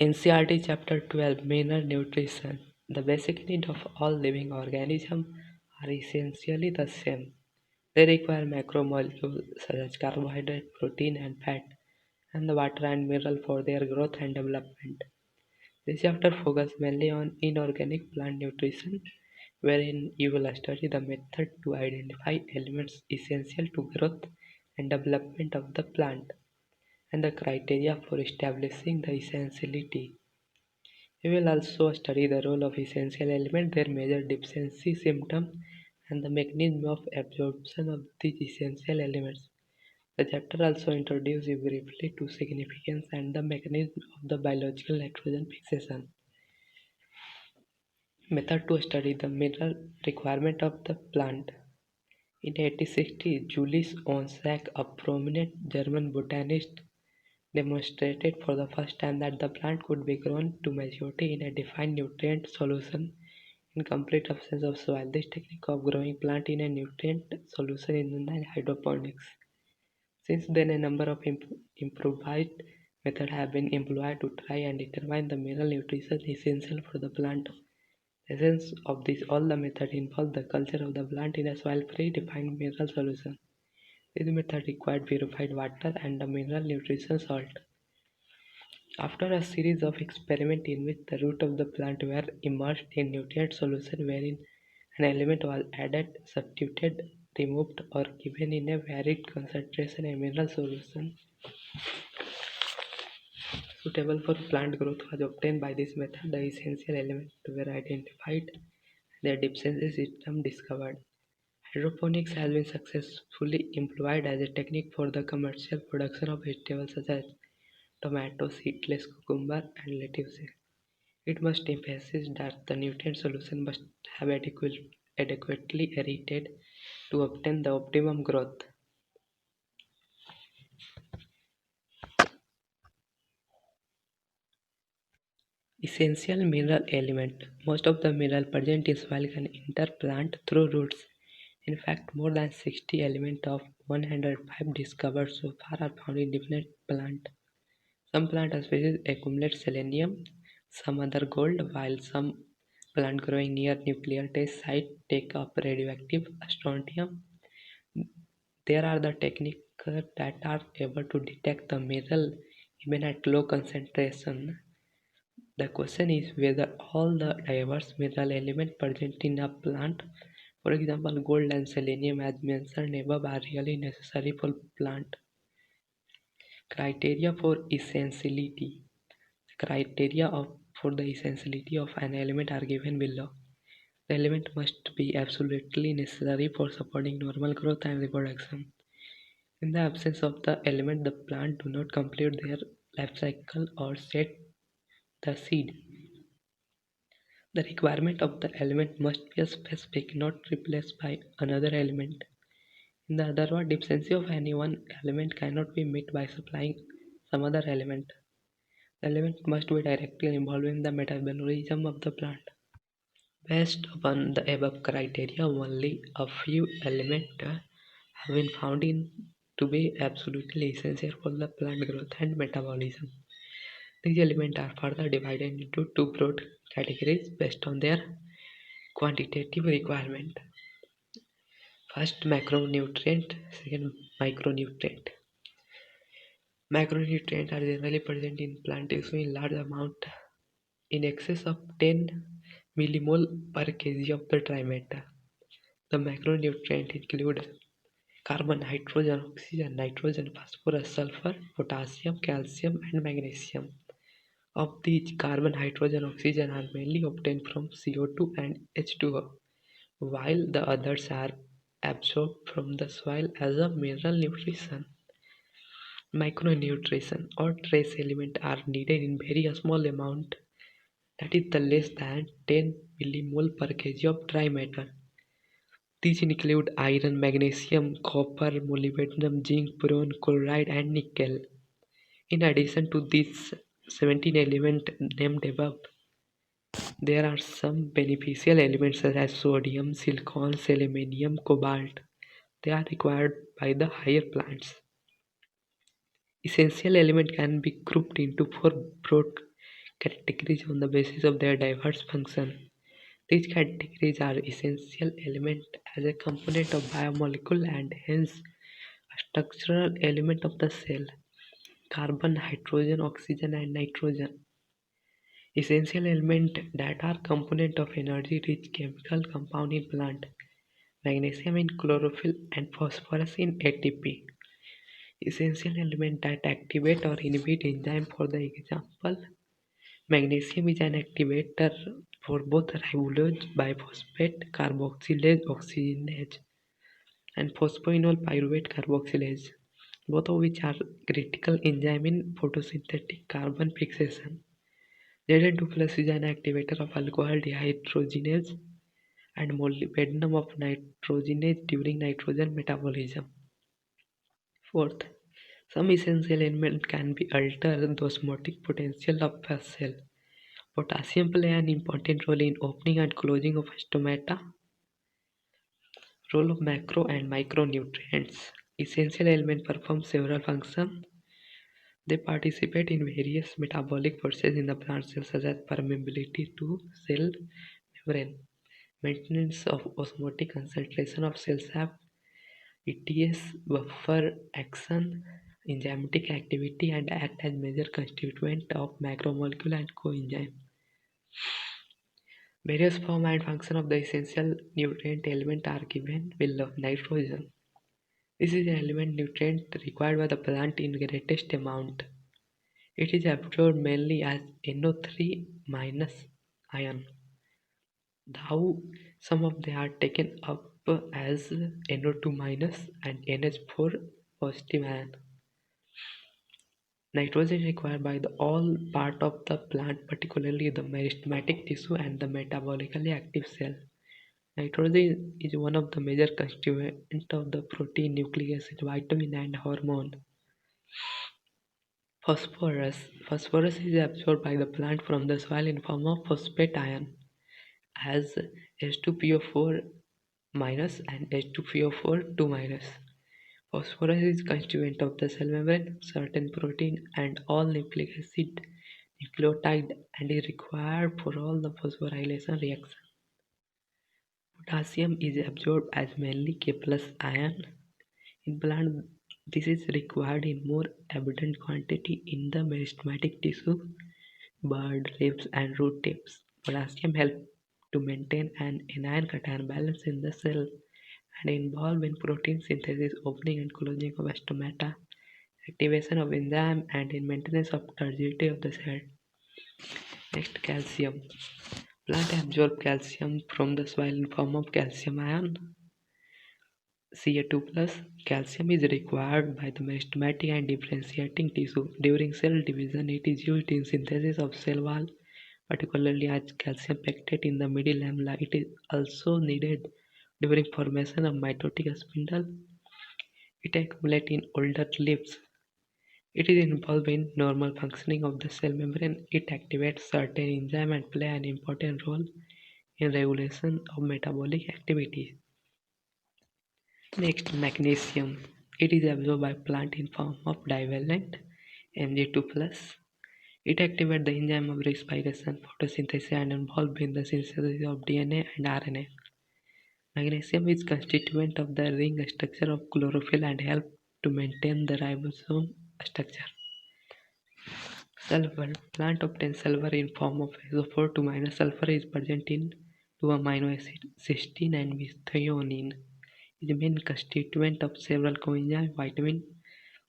NCRT Chapter 12 Mineral Nutrition. The basic needs of all living organisms are essentially the same. They require macromolecules such as carbohydrate, protein, and fat, and the water and mineral for their growth and development. This chapter focuses mainly on inorganic plant nutrition, wherein you will study the method to identify elements essential to growth and development of the plant, and the criteria for establishing the essentiality. We will also study the role of essential elements, their major deficiency symptoms, and the mechanism of absorption of these essential elements. The chapter also introduces you briefly to significance and the mechanism of the biological nitrogen fixation. Method to study the mineral requirement of the plant. In 1860, Julius Onsack, a prominent German botanist, demonstrated for the first time that the plant could be grown to maturity in a defined nutrient solution in complete absence of soil. This technique of growing plant in a nutrient solution is known as hydroponics. Since then, a number of improvised methods have been employed to try and determine the mineral nutrition essential for the plant. The essence of all the methods involve the culture of the plant in a soil-free defined mineral solution. This method required purified water and a mineral nutrition salt. After a series of experiments in which the root of the plant were immersed in nutrient solution wherein an element was added, substituted, removed, or given in a varied concentration, a mineral solution suitable for plant growth was obtained. By this method, the essential elements were identified and their deficiency system discovered. Hydroponics has been successfully employed as a technique for the commercial production of vegetables such as tomato, seedless cucumber, and lettuce. It must emphasize that the nutrient solution must have adequately aerated to obtain the optimum growth. Essential mineral element. Most of the mineral present in soil can enter plant through roots. In fact, more than 60 elements of 105 discovered so far are found in different plants. Some plant species accumulate selenium, some other gold, while some plant growing near nuclear test site take up radioactive strontium. There are the techniques that are able to detect the mineral even at low concentration. The question is whether all the diverse mineral elements present in a plant, for example gold and selenium as mentioned above, are really necessary for plant. Criteria for essentiality. For the essentiality of an element are given below. The element must be absolutely necessary for supporting normal growth and reproduction. In the absence of the element, the plant do not complete their life cycle or set the seed. The requirement of the element must be specific, not replaced by another element. In the other word, deficiency of any one element cannot be met by supplying some other element. The element must be directly involved in the metabolism of the plant. Based upon the above criteria, only a few elements have been found to be absolutely essential for the plant growth and metabolism. These elements are further divided into two broad categories based on their quantitative requirement. First, macronutrient. Second, micronutrient. Macronutrients are generally present in plant tissue in large amount, in excess of 10 millimole per kg of the dry matter. The macronutrients include carbon, hydrogen, oxygen, nitrogen, phosphorus, sulfur, potassium, calcium, and magnesium. Of these, carbon, hydrogen, oxygen are mainly obtained from CO2 and H2O, while the others are absorbed from the soil as a mineral nutrition. Micronutrition or trace elements are needed in very small amount, that is the less than 10 millimole per kg of dry matter. These include iron, magnesium, copper, molybdenum, zinc, boron, chloride, and nickel. In addition to these 17 elements named above, there are some beneficial elements such as sodium, silicon, selenium, cobalt. They are required by the higher plants. Essential elements can be grouped into four broad categories on the basis of their diverse function. These categories are essential element as a component of biomolecule and hence a structural element of the cell. Carbon, hydrogen, oxygen and nitrogen. Essential elements that are component of energy-rich chemical compound in plant. Magnesium in chlorophyll and phosphorus in ATP. Essential element that activate or inhibit enzyme. For the example, magnesium is an activator for both ribulose biphosphate carboxylase oxygenase and phosphoenol pyruvate carboxylase, both of which are critical enzyme in photosynthetic carbon fixation. Zn2 plus is an activator of alcohol dehydrogenase and molybdenum of nitrogenase during nitrogen metabolism. Fourth, some essential element can be alter the osmotic potential of a cell. Potassium play an important role in opening and closing of stomata. Role of macro and micronutrients. Essential elements perform several functions. They participate in various metabolic processes in the plant cell such as permeability to cell membrane, maintenance of osmotic concentration of cells have ETS, buffer action, enzymatic activity and act as major constituent of macromolecule and coenzyme. Various form and function of the essential nutrient element are given below. Nitrogen. This is an element nutrient required by the plant in greatest amount. It is absorbed mainly as NO3 minus ion, though some of them are taken up as NO2 minus and NH4 positive ion. Nitrogen is required by the all part of the plant, particularly the meristematic tissue and the metabolically active cell. Nitrogen is one of the major constituents of the protein, nucleic acid, vitamin and hormone. Phosphorus. Phosphorus is absorbed by the plant from the soil in form of phosphate ion as H2PO4 minus and H2PO4 2 minus. Phosphorus is constituent of the cell membrane, certain protein and all nucleic acid nucleotide and is required for all the phosphorylation reaction. Potassium is absorbed as mainly K plus ion. In plant, this is required in more abundant quantity in the meristematic tissue, bud, leaves and root tips. Potassium helps to maintain an anion-cation balance in the cell and involved in protein synthesis, opening and closing of stomata, activation of enzyme and in maintenance of turgidity of the cell. Next, calcium. Plant absorb calcium from the soil in form of calcium ion Ca2 plus. Calcium is required by the meristematic and differentiating tissue. During cell division, it is used in synthesis of cell wall, particularly as calcium pectate in the middle lamella. It is also needed during formation of mitotic spindle. It accumulates in older leaves. It is involved in normal functioning of the cell membrane. It activates certain enzymes and play an important role in regulation of metabolic activity. Next, magnesium. It is absorbed by plant in form of divalent Mg2 plus. It activates the enzyme of respiration, photosynthesis and involved in the synthesis of DNA and RNA. Magnesium is constituent of the ring structure of chlorophyll and help to maintain the ribosome structure. Sulfur. Plant obtains sulfur in form of SO4 2 minus. Sulfur is present in two amino acids, cysteine and methionine. Is the main constituent of several coenzymes, vitamin,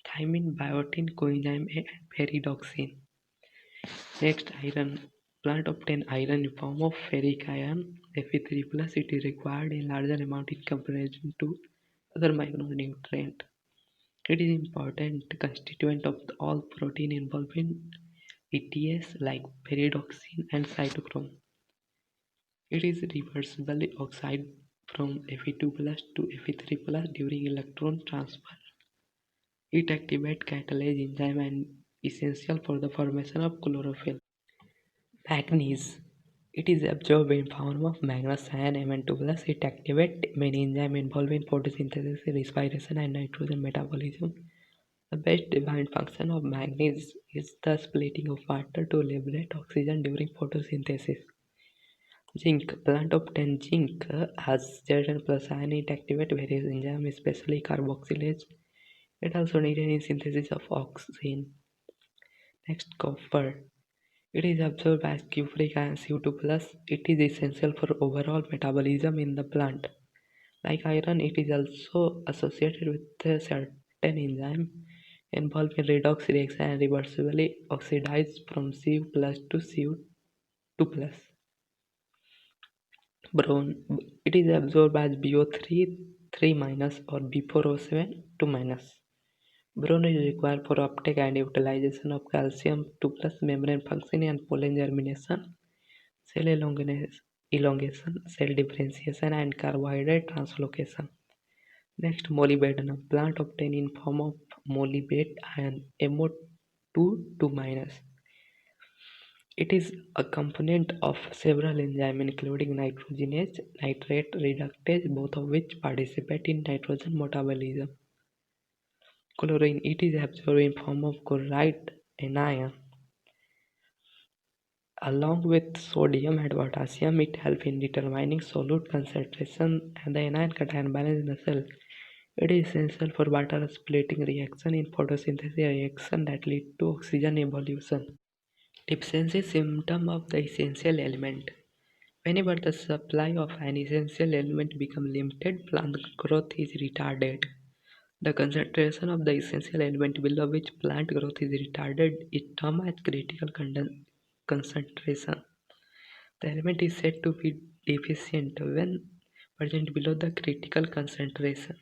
thiamine, biotin, coenzyme A and pyridoxine. Next, iron. Plant obtain iron in form of ferric ion Fe3 plus. It is required in larger amount in comparison to other micronutrient. It is important constituent of all protein involved in ETS like pyridoxine and cytochrome. It is reversibly oxide from Fe2 plus to Fe3 plus during electron transfer. It activates catalase enzyme and essential for the formation of chlorophyll. Manganese. It is absorbed in form of manganese ion Mn2 plus. It activates many enzymes involved in photosynthesis, respiration and nitrogen metabolism. The best defined function of manganese is the splitting of water to liberate oxygen during photosynthesis. Zinc. Plant obtain zinc as Zn plus ion. It activates various enzymes, especially carboxylase. It also needed in synthesis of oxygen. Next, copper. It is absorbed as cupric acid CO2 plus. It is essential for overall metabolism in the plant. Like iron, it is also associated with a certain enzyme involved in redox reaction and reversibly oxidized from Cu plus to Cu2 plus. Boron. It is absorbed as BO3 3 minus or B4O7 2 minus. Boron is required for uptake and utilization of calcium 2 plus membrane function and pollen germination, cell elongation, cell differentiation, and carbohydrate translocation. Next, molybdenum. Plant obtained in form of molybdate and MO2 2 minus. It is a component of several enzymes including nitrogenase, nitrate reductase, both of which participate in nitrogen metabolism. Chlorine. It is absorbed in form of chloride anion. Along with sodium and potassium, it helps in determining solute concentration and the anion-cation balance in the cell. It is essential for water splitting reaction in photosynthesis reaction that lead to oxygen evolution. Deficiency symptom of the essential element. Whenever the supply of an essential element becomes limited, plant growth is retarded. The concentration of the essential element below which plant growth is retarded is termed as critical concentration. The element is said to be deficient when present below the critical concentration.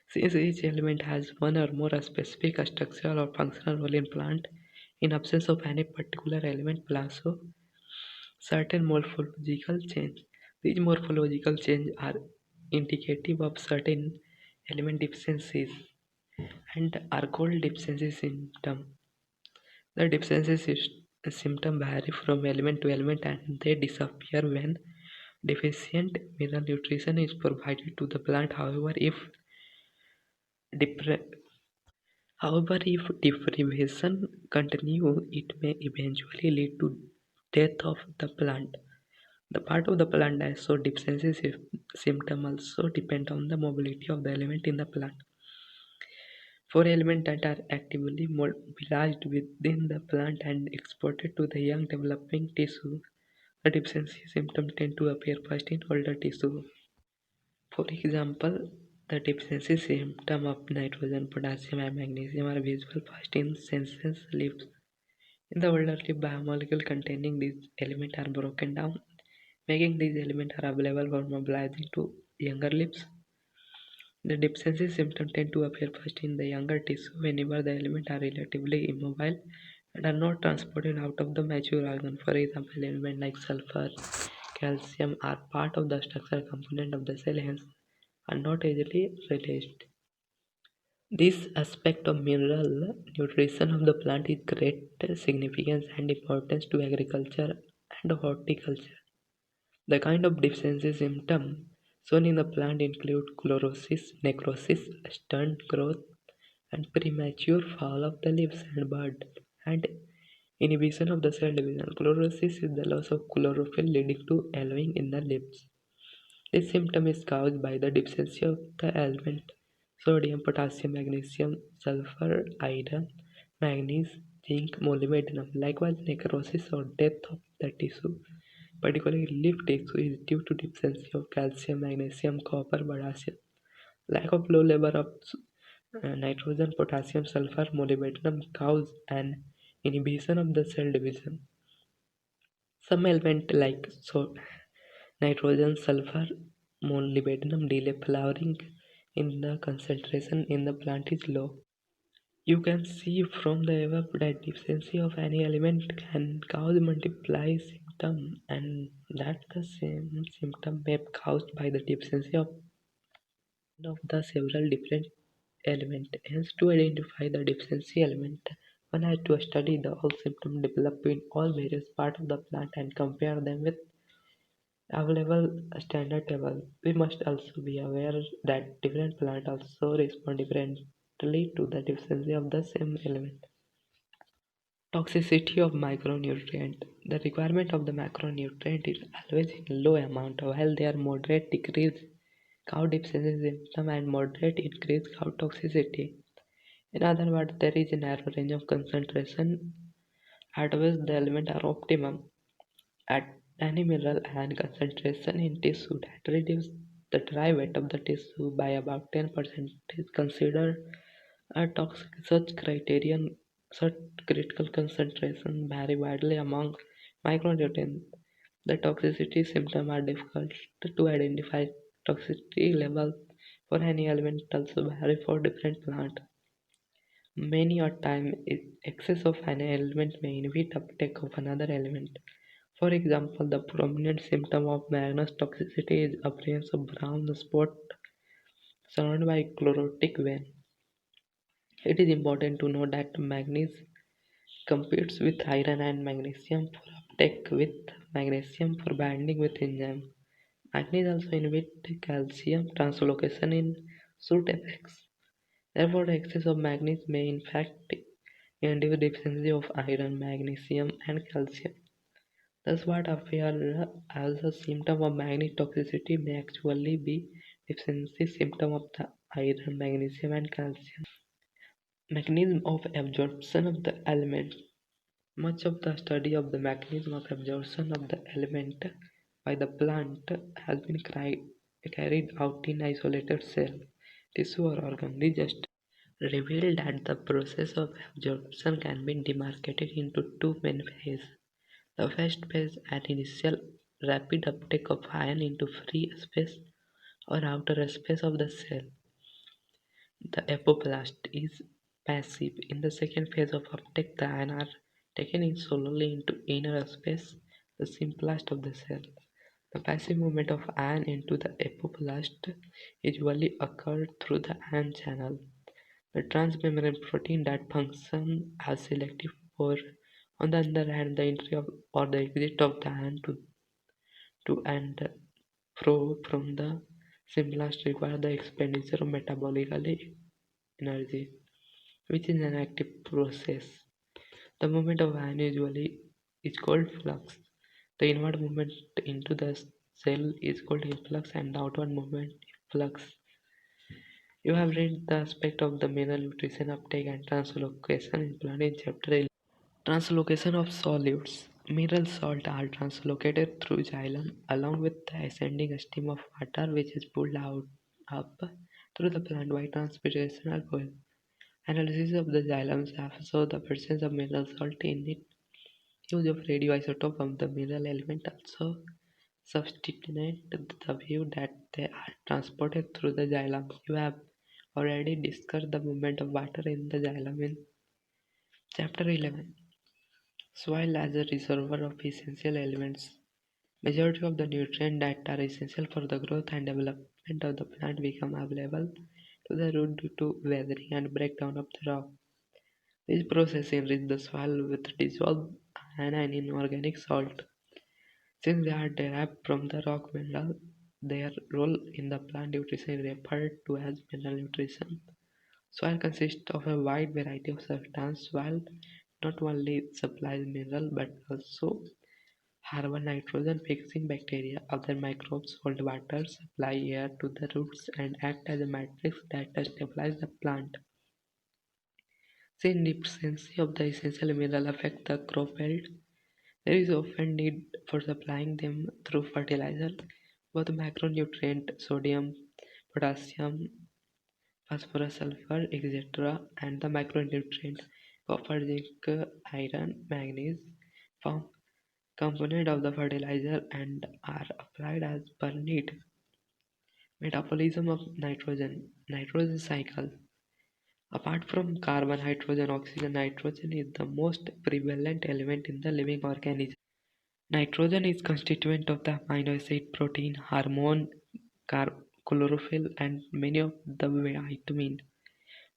Since each element has one or more specific structural or functional role in plant, in absence of any particular element also certain morphological change. These morphological changes are indicative of certain element deficiencies and are called deficiency symptom. The symptom vary from element to element and they disappear when deficient mineral nutrition is provided to the plant. Depre- if deprivation continues, it may eventually lead to death of the plant. The part of the plant that show deficiency symptom also depend on the mobility of the element in the plant. For elements that are actively mobilized within the plant and exported to the young developing tissue, the deficiency symptoms tend to appear first in older tissue. For example, the deficiency symptom of nitrogen, potassium, and magnesium are visible first in senescent leaves. In the older leaf, biomolecules containing these elements are broken down, making these elements are available for mobilizing to younger leaves. The deficiency symptoms tend to appear first in the younger tissue whenever the elements are relatively immobile and are not transported out of the mature organ. For example, elements like sulfur, calcium are part of the structural component of the cell, hence are not easily released. This aspect of mineral nutrition of the plant is great significance and importance to agriculture and horticulture. The kind of deficiency symptom shown in the plant include chlorosis, necrosis, stunt growth, and premature fall of the leaves and bud, and inhibition of the cell division. Chlorosis is the loss of chlorophyll leading to yellowing in the leaves. This symptom is caused by the deficiency of the element sodium, potassium, magnesium, sulfur, iron, manganese, zinc, molybdenum. Likewise, necrosis or death of the tissue, particularly leaf tissue, is due to deficiency of calcium, magnesium, copper, potassium. Lack of low level of nitrogen, potassium, sulfur, molybdenum cause an inhibition of the cell division. Some elements like nitrogen, sulfur, molybdenum delay flowering in the concentration in the plant is low. You can see from the above that deficiency of any element can cause multiple symptoms and that the same symptom may be caused by the deficiency of one of the several different elements. Hence, to identify the deficiency element, one has to study the all symptoms developed in all various parts of the plant and compare them with available standard table. We must also be aware that different plants also respond differently to the deficiency of the same element. Toxicity of micronutrient. The requirement of the macronutrient is always in low amount, while their moderate decrease cow deficiency symptom and moderate increase cow toxicity. In other words, there is a narrow range of concentration at which the elements are optimum. At any mineral and concentration in tissue that reduce the dry weight of the tissue by about 10% is considered a toxic. Such critical concentration vary widely among micronutrients. The toxicity symptoms are difficult to identify. Toxicity levels for any element also vary for different plants. Many a time, excess of an element may inhibit uptake of another element. For example, the prominent symptom of manganese toxicity is appearance of brown spot surrounded by chlorotic vein. It is important to know that manganese competes with iron and magnesium for uptake, with magnesium for binding with enzyme. Manganese also inhibits calcium translocation in Sut-effects. Therefore, excess of manganese may in fact induce deficiency of iron, magnesium, and calcium. Thus, what appears as a symptom of manganese toxicity may actually be deficiency symptom of the iron, magnesium, and calcium. Mechanism of absorption of the element. Much of the study of the mechanism of absorption of the element by the plant has been carried out in isolated cell, tissue, or organ. This just revealed that the process of absorption can be demarcated into two main phases. The first phase, at initial rapid uptake of ion into free space or outer space of the cell. The apoplast is passive. In the second phase of uptake, the ions are taken in solely into inner space, the symplast of the cell. The passive movement of ion into the apoplast usually occurs through the ion channel, the transmembrane protein that functions as selective for. On the other hand, the entry of, or the exit of the ion to and fro from the symplast require the expenditure of metabolic energy, which is an active process. The movement of ion usually is called flux. The inward movement into the cell is called influx and the outward movement flux. You have read the aspect of the mineral nutrition uptake and translocation in plant in chapter 11. Translocation of solutes. Mineral salts are translocated through xylem along with the ascending stream of water which is pulled out up through the plant by transpirational coil. Analysis of the xylem shows the presence of mineral salt in it. Use of radioisotope of the mineral element also substantiate the view that they are transported through the xylem. You have already discussed the movement of water in the xylem in chapter 11. Soil as a reservoir of essential elements. Majority of the nutrients that are essential for the growth and development of the plant become available to the root due to weathering and breakdown of the rock. This process enriches the soil with dissolved iron and inorganic salt. Since they are derived from the rock mineral, their role in the plant nutrition is referred to as mineral nutrition. Soil consists of a wide variety of substances. Soil not only supplies mineral but also harbor nitrogen fixing bacteria. Other microbes hold water, supply air to the roots, and act as a matrix that stabilizes the plant. Since deficiency of the essential mineral affect the crop yield, there is often need for supplying them through fertilizer. Both macronutrient sodium, potassium, phosphorus, sulfur, etc., and the micronutrient copper, zinc, iron, manganese form component of the fertilizer and are applied as per need. Metabolism of nitrogen cycle. Apart from carbon, hydrogen, oxygen, nitrogen is the most prevalent element in the living organism. Nitrogen is constituent of the amino acid, protein, hormone, chlorophyll, and many of the vitamins.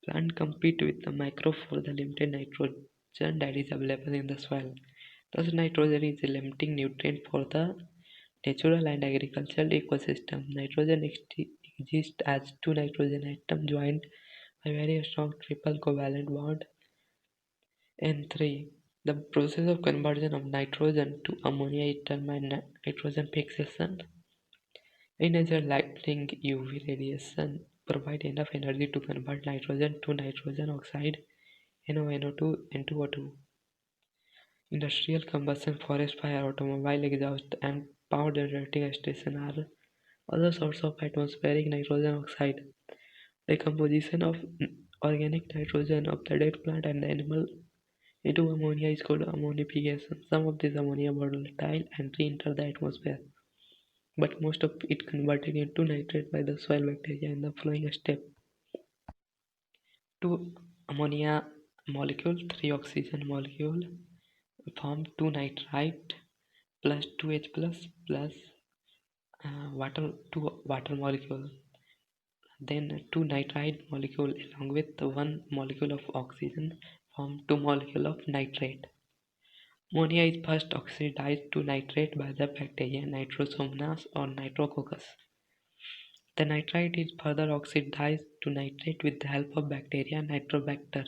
Plants compete with the microbes for the limited nitrogen that is available in the soil. Thus, nitrogen is a limiting nutrient for the natural and agricultural ecosystem. Nitrogen exists as two nitrogen atoms joined a very strong triple covalent bond. And 3. The process of conversion of nitrogen to ammonia is termed nitrogen fixation. In nature, lightning UV radiation provide enough energy to convert nitrogen to nitrogen oxide, NONO2, and 2O2. Industrial combustion, forest fire, automobile exhaust, and power generating stations are other sources of atmospheric nitrogen oxide. Decomposition of organic nitrogen of the dead plant and the animal into ammonia is called ammonification. Some of this ammonia volatile and re-enter the atmosphere, but most of it converted into nitrate by the soil bacteria in the following step. 2 ammonia molecule, 3 oxygen molecule form 2 nitrite plus 2H plus water 2 water molecule. Then 2 nitrite molecule along with 1 molecule of oxygen form 2 molecule of nitrate. Ammonia is first oxidized to nitrate by the bacteria Nitrosomonas or Nitrococcus. The nitrite is further oxidized to nitrate with the help of bacteria Nitrobacter.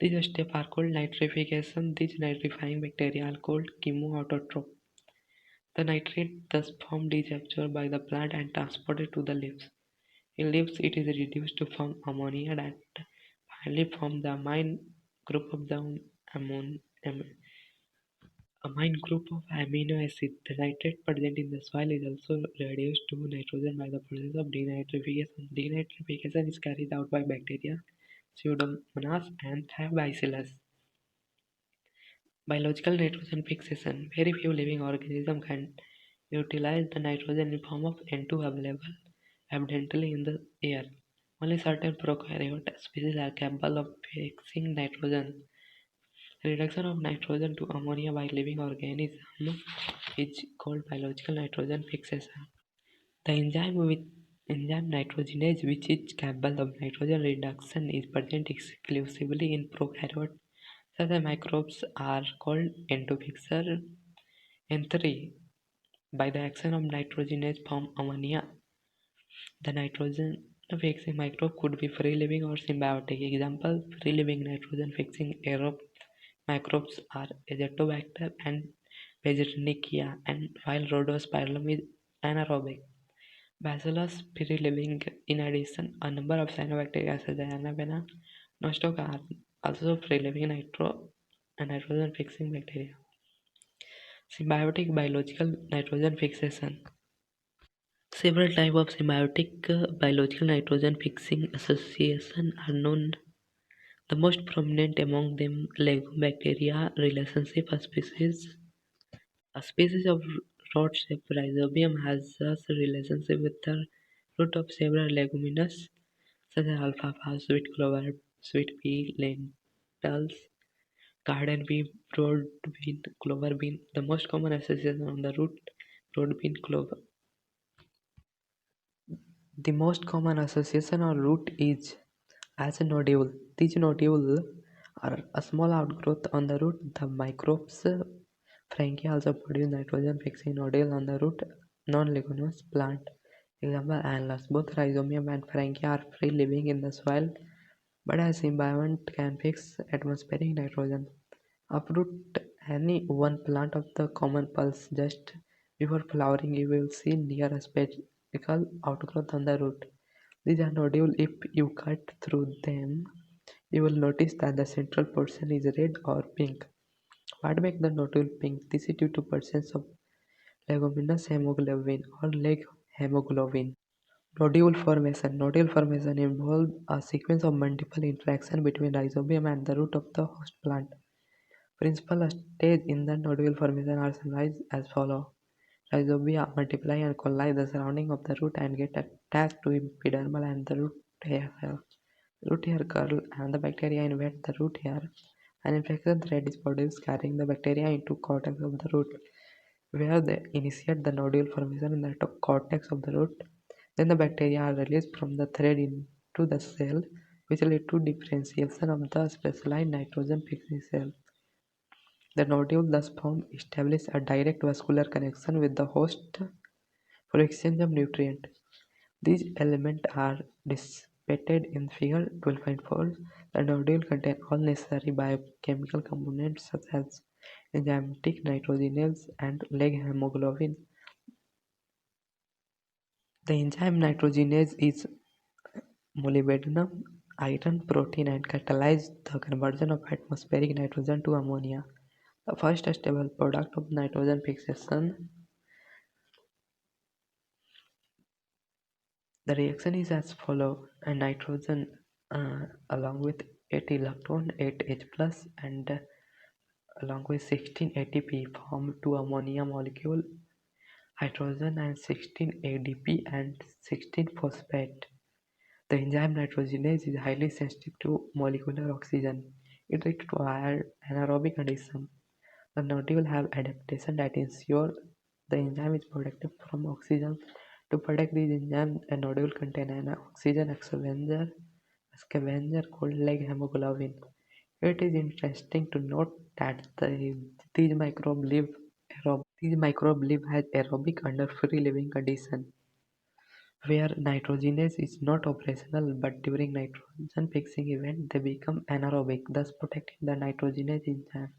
These steps are called nitrification. These nitrifying bacteria are called chemoautotrophs. The nitrate thus formed is absorbed by the plant and transported to the leaves. In leaves, it is reduced to form ammonia that finally form the amine group of the amine group of amino acid. The nitrate present in the soil is also reduced to nitrogen by the process of denitrification. Denitrification is carried out by bacteria, Pseudomonas, and Bacillus. Biological nitrogen fixation. Very few living organisms can utilize the nitrogen in form of N2 available abundantly in the air. Only certain prokaryote species are capable of fixing nitrogen. Reduction of nitrogen to ammonia by living organism is called biological nitrogen fixation. The enzyme nitrogenase, which is capable of nitrogen reduction, is present exclusively in prokaryotes. Such as microbes are called endofixer. And 3. By the action of nitrogenase form ammonia, the nitrogen fixing microbe could be free living or symbiotic. Example: free living nitrogen fixing aerobe microbes are Azotobacter and Pagetinia, and while Rhodospirillum is anaerobic. Bacillus free living. In addition, a number of cyanobacteria such as Anapena nostoc are also free living nitrogen fixing bacteria. Symbiotic biological nitrogen fixation. Several types of symbiotic biological nitrogen fixing association are known. The most prominent among them Legobacteria relationship species. A species of rod-shaped rhizobium has thus a relationship with the root of several leguminous such as alfalfa, sweet clover, sweet pea, lentils, garden pea, broad bean, clover bean. The most common association on the root, broad bean, clover. The most common association on root is as a nodule. These nodules are a small outgrowth on the root. The microbes Frankia also produce nitrogen fixing nodule on the root non-leguminous plant. Example: annuals. Both rhizobium and Frankia are free living in the soil, but as symbiont can fix atmospheric nitrogen. Uproot any one plant of the common pulse just before flowering. You will see near a spherical outgrowth on the root. These are nodules. If you cut through them, you will notice that the central portion is red or pink. What makes the nodule pink? This is due to presence of leguminous hemoglobin or leg hemoglobin. Nodule formation. Nodule formation involves a sequence of multiple interactions between rhizobium and the root of the host plant. Principal stages in the nodule formation are summarized as follows. Rhizobia multiply and colonize the surrounding of the root and get attached to epidermal and the root hair. Root hair curl and the bacteria invade the root hair. An infection thread is produced carrying the bacteria into cortex of the root, where they initiate the nodule formation in the cortex of the root. Then the bacteria are released from the thread into the cell, which lead to differentiation of the specialized nitrogen fixing cell. The nodule thus form establish a direct vascular connection with the host for exchange of nutrient. These elements are depicted in Figure 12.4, the nodule contains all necessary biochemical components such as enzymatic nitrogenase and leg hemoglobin. The enzyme nitrogenase is molybdenum iron protein and catalyzes the conversion of atmospheric nitrogen to ammonia, the first stable product of nitrogen fixation. The reaction is as follows: a nitrogen along with 8 electron 8H plus and along with 16 ATP form two ammonia molecule, hydrogen and 16 ADP and 16 phosphate. The enzyme nitrogenase is highly sensitive to molecular oxygen. It requires anaerobic conditions. The nodule have adaptation that ensure the enzyme is protected from oxygen. To protect these enzymes, a nodule contains an oxygen scavenger called leg hemoglobin. It is interesting to note that these microbes live as aerobic under free living conditions, where nitrogenase is not operational, but during nitrogen fixing event they become anaerobic, thus protecting the nitrogenase enzyme.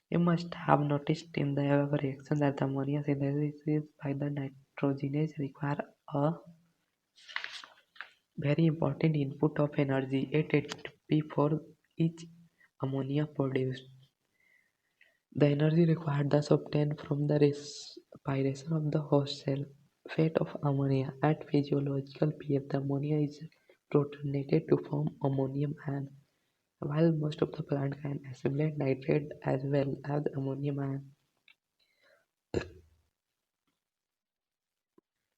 You must have noticed in the above reaction that the ammonia synthesis by the nitrogenase require a very important input of energy, 8 ATP for each ammonia produced. The energy required thus obtained from the respiration of the host cell. Fate of ammonia. At physiological pH, the ammonia is protonated to form ammonium ion, while most of the plant can assimilate nitrate as well as ammonium ion.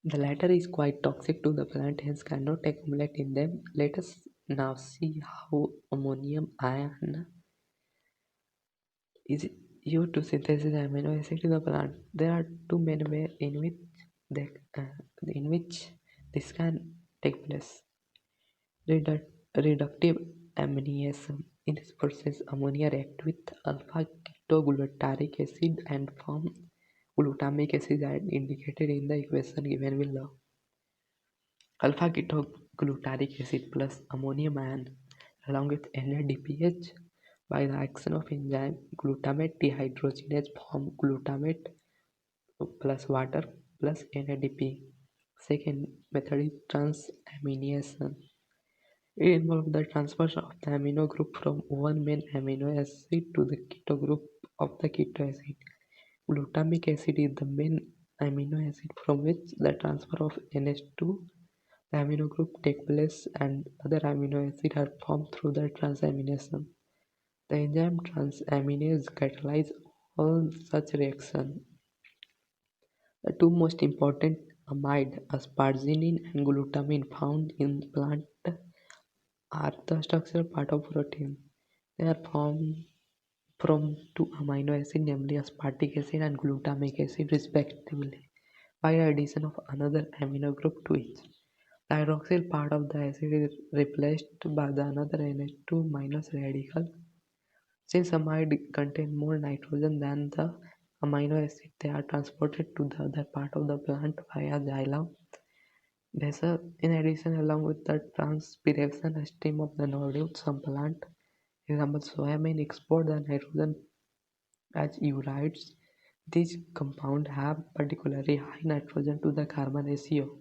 The latter is quite toxic to the plant, hence cannot accumulate in them. Let us now see how ammonium ion is used to synthesize amino acid in the plant. There are two main ways they, uh, in which this can take place. Reductive amination. In this process, ammonia reacts with alpha-ketoglutaric acid and form glutamic acid as indicated in the equation given below. Alpha-ketoglutaric acid plus ammonium ion along with NADPH by the action of enzyme glutamate dehydrogenase form glutamate plus water plus NADP. Second method is transamination. It involves the transfer of the amino group from one main amino acid to the keto group of the keto acid. Glutamic acid is the main amino acid from which the transfer of NH2 the amino group takes place and other amino acids are formed through the transamination. The enzyme transaminase catalyzes all such reactions. The two most important amide, asparagine and glutamine found in plant are the structural part of protein. They are formed from two amino acids, namely aspartic acid and glutamic acid respectively, by addition of another amino group to each. The hydroxyl part of the acid is replaced by the another NH2 minus radical. Since amide contain more nitrogen than the amino acid, they are transported to the other part of the plant via xylem vessel. In addition, along with the transpiration stream of the nodule, some plant, example soybean, export the nitrogen as ureides. These compounds have particularly high nitrogen to the carbon ratio.